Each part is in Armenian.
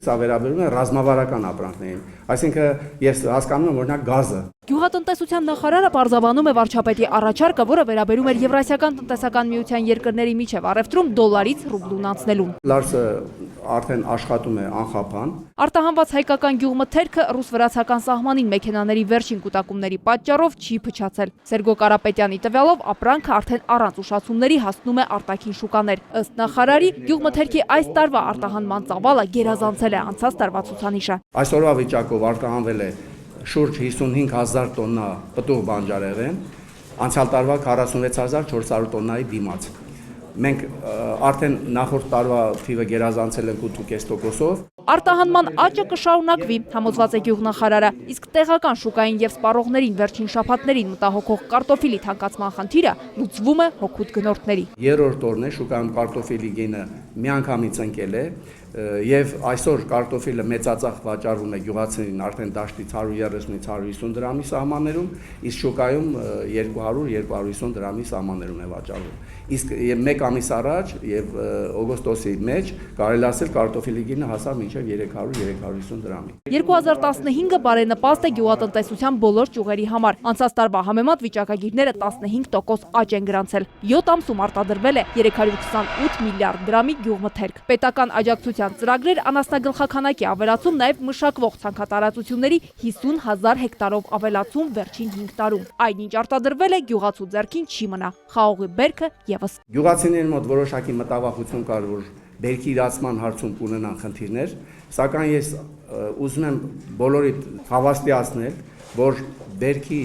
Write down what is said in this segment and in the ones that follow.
Սա վերաբերում է ռազմավարական ապրանքներին, այսինքն ես հասկանում եմ օրինակ գազը։ Գյուղատնտեսության նախարարը պարզաբանում է վարչապետի առաջարկը, որը վերաբերում էր Եվրասիական տնտեսական միության երկրների միջև առևտրում դոլարից ռուբլուն անցնելուն։ Լարսը արդեն աշխատում է անխափան։ Արտահանված հայկական գյուղմթերքը ռուս-վրացական սահմանին մեքենաների վերջին կուտակումների պատճառով չի փչացել։ Սերգո Կարապետյանի տվյալով ապրանքը արդեն առանց ուշացումների հասնում է արտաքին շուկաներ։ Ըստ նախարարի, գյուղմթերքի այս տարվա արտահանման ծավալը գերազանցել է անցած տարվա ցուցանիշը։ Այսօրվա վիճակով արտահանվել է շուրջ 55,000 տոննա պտուղ բանջարեղեն, անցյալ տարվա 46,400 տոննայի դիմաց։ Մենք արդեն նախորդ տարվա թիվը գերազանցել ենք 8.5%-ով։ Արտահանման աճը կշարունակվի, համոզված է գյուղնախարարը, իսկ տեղական շուկային եւ սպառողներին վերջին շաբաթներին մտահոգող կարտոֆիլի թանկացման խնդիրը լուծվում է հօգուտ գնորդների։ Երրորդ օրն է շուկայում կարտոֆիլի գինը միանգամից ընկել է եւ այսօր կարտոֆիլը մեծածախ վաճառվում է գյուղացիներին արդեն դաշտից 130-ից 150 դրամի սահմաններում, իսկ շուկայում 200-250 դրամի սահմաններում է վաճառվում։ Իսկ մեկ ամիս առաջ եւ օգոստոսի մեջ կարելի ասել կարտոֆիլի գինը հասավ մինչև 300-350 դրամի։ 2015-ը բարենպաստ է գյուղատնտեսության բոլոր ճյուղերի համար։ Անցած տարվա համեմատ վիճակագիրները 15% աճ են գրանցել։ 7 ամսում արտադրվել է 328 միլիարդ դրամի գյուղմթերք։ Պետական աջակցության ծրագրեր անասնագլխաքանակի ավելացում, նաև մշակվող ցանքատարածությունների 50,000 հեկտարով ավելացում վերջին 5 տարում։ Այնինչ արտադրվել է գյուղացու ձեռքին չի մնա։ Խաղողի բերքը եւս։ Գյուղացիների մոտ որոշակի մտավախություն կար, որ բերքի իրացման հարցում կունենան խնդիրներ, սակայն ես ուզում եմ բոլորիդ հավաստիացնել, որ բերքի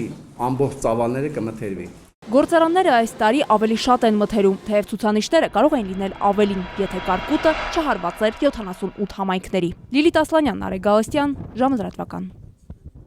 ամբողջ ծավալները կմթերվի։ Գործարանները այս տարի ավելի շատ են մթերում, թեև ցուցանիշները կարող են լինել ավելին, եթե կարկուտը չհարվածեր 78 համայնքների։ Լիլիթ Ասլանյան, Նարեկ Գալստյան, ժամը լրատվական։